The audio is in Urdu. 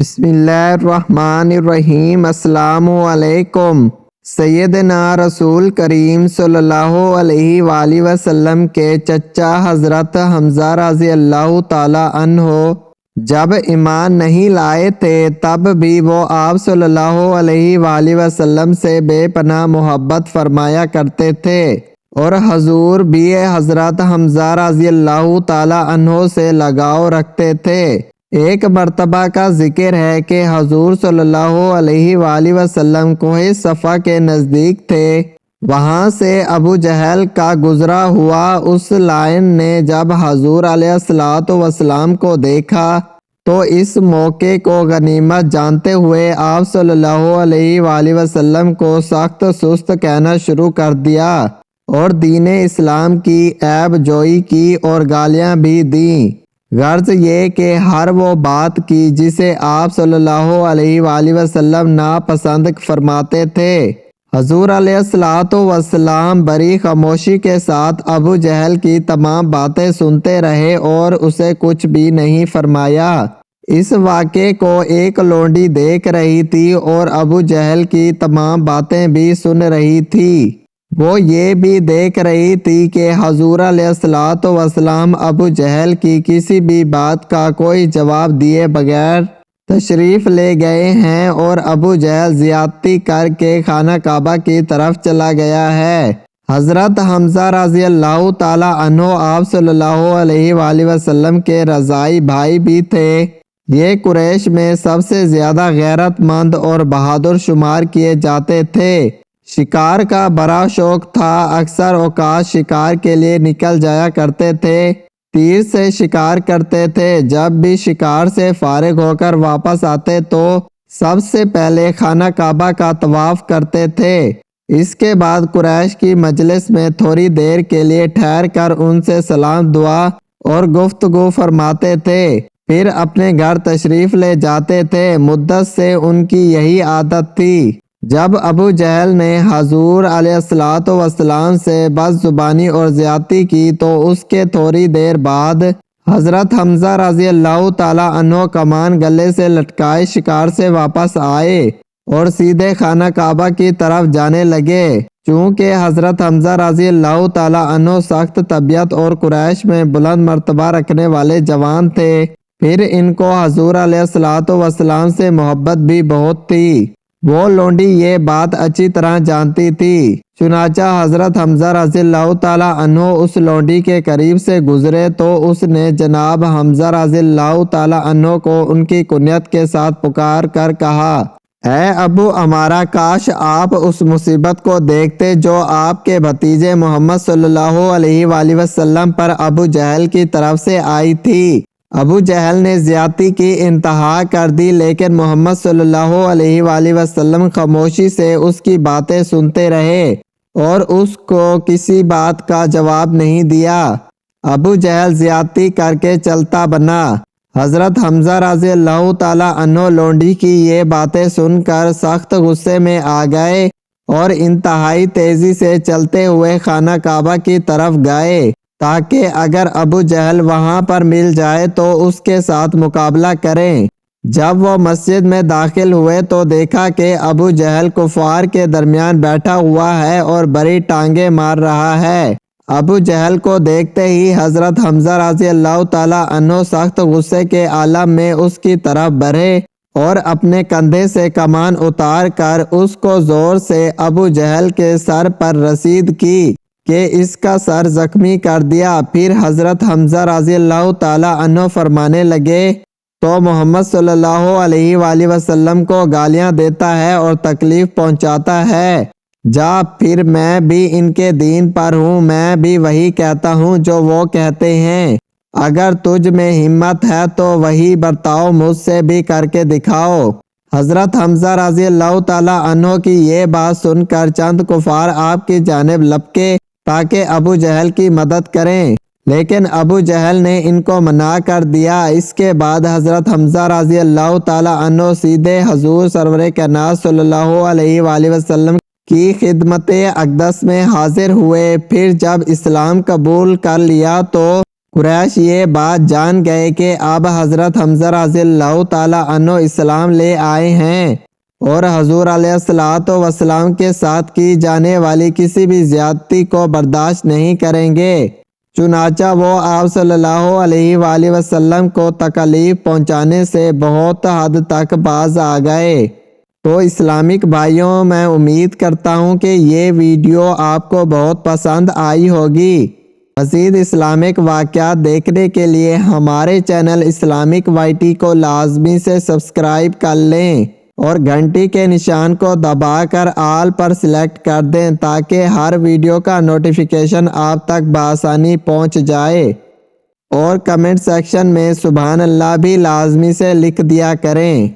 بسم اللہ الرحمن الرحیم۔ السلام علیکم۔ سیدنا رسول کریم صلی اللہ علیہ وآلہ وسلم کے چچا حضرت حمزہ رضی اللہ تعالی عنہ جب ایمان نہیں لائے تھے تب بھی وہ آپ صلی اللہ علیہ وآلہ وسلم سے بے پناہ محبت فرمایا کرتے تھے، اور حضور بھی حضرت حمزہ رضی اللہ تعالی عنہ سے لگاؤ رکھتے تھے۔ ایک مرتبہ کا ذکر ہے کہ حضور صلی اللہ علیہ وآلہ وسلم کوہ صفا کے نزدیک تھے، وہاں سے ابو جہل کا گزرا ہوا اس لائن نے جب حضور علیہ السلام کو دیکھا تو اس موقع کو غنیمت جانتے ہوئے آپ صلی اللہ علیہ وآلہ وسلم کو سخت سست کہنا شروع کر دیا اور دین اسلام کی عیب جوئی کی اور گالیاں بھی دیں۔ غرض یہ کہ ہر وہ بات کی جسے آپ صلی اللہ علیہ وآلہ وسلم ناپسند فرماتے تھے۔ حضور علیہ السلام بڑی خاموشی کے ساتھ ابو جہل کی تمام باتیں سنتے رہے اور اسے کچھ بھی نہیں فرمایا۔ اس واقعے کو ایک لونڈی دیکھ رہی تھی اور ابو جہل کی تمام باتیں بھی سن رہی تھی۔ وہ یہ بھی دیکھ رہی تھی کہ حضور علیہ السلام ابو جہل کی کسی بھی بات کا کوئی جواب دیے بغیر تشریف لے گئے ہیں اور ابو جہل زیادتی کر کے خانہ کعبہ کی طرف چلا گیا ہے۔ حضرت حمزہ رضی اللہ تعالی عنہ آپ صلی اللہ علیہ وآلہ وسلم کے رضائی بھائی بھی تھے۔ یہ قریش میں سب سے زیادہ غیرت مند اور بہادر شمار کیے جاتے تھے۔ شکار کا بڑا شوق تھا، اکثر اوقات شکار کے لیے نکل جایا کرتے تھے، تیر سے شکار کرتے تھے۔ جب بھی شکار سے فارغ ہو کر واپس آتے تو سب سے پہلے خانہ کعبہ کا طواف کرتے تھے۔ اس کے بعد قریش کی مجلس میں تھوڑی دیر کے لیے ٹھہر کر ان سے سلام دعا اور گفتگو فرماتے تھے، پھر اپنے گھر تشریف لے جاتے تھے۔ مدت سے ان کی یہی عادت تھی۔ جب ابو جہل نے حضور علیہ السلام سے بد زبانی اور زیادتی کی تو اس کے تھوڑی دیر بعد حضرت حمزہ رضی اللہ تعالی عنہ کمان گلے سے لٹکائے شکار سے واپس آئے اور سیدھے خانہ کعبہ کی طرف جانے لگے۔ چونکہ حضرت حمزہ رضی اللہ تعالی عنہ سخت طبیعت اور قریش میں بلند مرتبہ رکھنے والے جوان تھے، پھر ان کو حضور علیہ السلام سے محبت بھی بہت تھی۔ وہ لونڈی یہ بات اچھی طرح جانتی تھی، چنانچہ حضرت حمزہ رضی اللہ تعالی عنہ اس لونڈی کے قریب سے گزرے تو اس نے جناب حمزہ رضی اللہ تعالی عنہ کو ان کی کنیت کے ساتھ پکار کر کہا، اے ابو عمارہ، کاش آپ اس مصیبت کو دیکھتے جو آپ کے بھتیجے محمد صلی اللہ علیہ وآلہ وسلم پر ابو جہل کی طرف سے آئی تھی۔ ابو جہل نے زیادتی کی انتہا کر دی، لیکن محمد صلی اللہ علیہ وآلہ وسلم خاموشی سے اس کی باتیں سنتے رہے اور اس کو کسی بات کا جواب نہیں دیا۔ ابو جہل زیادتی کر کے چلتا بنا۔ حضرت حمزہ رضی اللہ تعالی عنہ لونڈی کی یہ باتیں سن کر سخت غصے میں آ گئے اور انتہائی تیزی سے چلتے ہوئے خانہ کعبہ کی طرف گئے تاکہ اگر ابو جہل وہاں پر مل جائے تو اس کے ساتھ مقابلہ کریں۔ جب وہ مسجد میں داخل ہوئے تو دیکھا کہ ابو جہل کفار کے درمیان بیٹھا ہوا ہے اور بڑی ٹانگیں مار رہا ہے۔ ابو جہل کو دیکھتے ہی حضرت حمزہ رضی اللہ تعالی عنہ سخت غصے کے عالم میں اس کی طرف بڑھے اور اپنے کندھے سے کمان اتار کر اس کو زور سے ابو جہل کے سر پر رسید کی کہ اس کا سر زخمی کر دیا۔ پھر حضرت حمزہ رضی اللہ تعالی عنہ فرمانے لگے، تو محمد صلی اللہ علیہ وآلہ وسلم کو گالیاں دیتا ہے اور تکلیف پہنچاتا ہے، جا، پھر میں بھی ان کے دین پر ہوں، میں بھی وہی کہتا ہوں جو وہ کہتے ہیں۔ اگر تجھ میں ہمت ہے تو وہی برتاؤ مجھ سے بھی کر کے دکھاؤ۔ حضرت حمزہ رضی اللہ تعالی عنہ کی یہ بات سن کر چند کفار آپ کی جانب لپکے تاکہ ابو جہل کی مدد کریں، لیکن ابو جہل نے ان کو منع کر دیا۔ اس کے بعد حضرت حمزہ رضی اللہ تعالی عنہ سیدھے حضور سرور کائنات صلی اللہ علیہ وآلہ وسلم کی خدمت اقدس میں حاضر ہوئے۔ پھر جب اسلام قبول کر لیا تو قریش یہ بات جان گئے کہ اب حضرت حمزہ رضی اللہ تعالیٰ عنہ اسلام لے آئے ہیں اور حضور علیہ الصلوۃ والسلام کے ساتھ کی جانے والی کسی بھی زیادتی کو برداشت نہیں کریں گے۔ چنانچہ وہ آپ صلی اللہ علیہ وآلہ وسلم کو تکلیف پہنچانے سے بہت حد تک باز آ گئے۔ تو اسلامک بھائیوں، میں امید کرتا ہوں کہ یہ ویڈیو آپ کو بہت پسند آئی ہوگی۔ مزید اسلامک واقعات دیکھنے کے لیے ہمارے چینل اسلامک وائٹی کو لازمی سے سبسکرائب کر لیں اور گھنٹی کے نشان کو دبا کر آل پر سلیکٹ کر دیں تاکہ ہر ویڈیو کا نوٹیفیکیشن آپ تک بآسانی پہنچ جائے، اور کمنٹ سیکشن میں سبحان اللہ بھی لازمی سے لکھ دیا کریں۔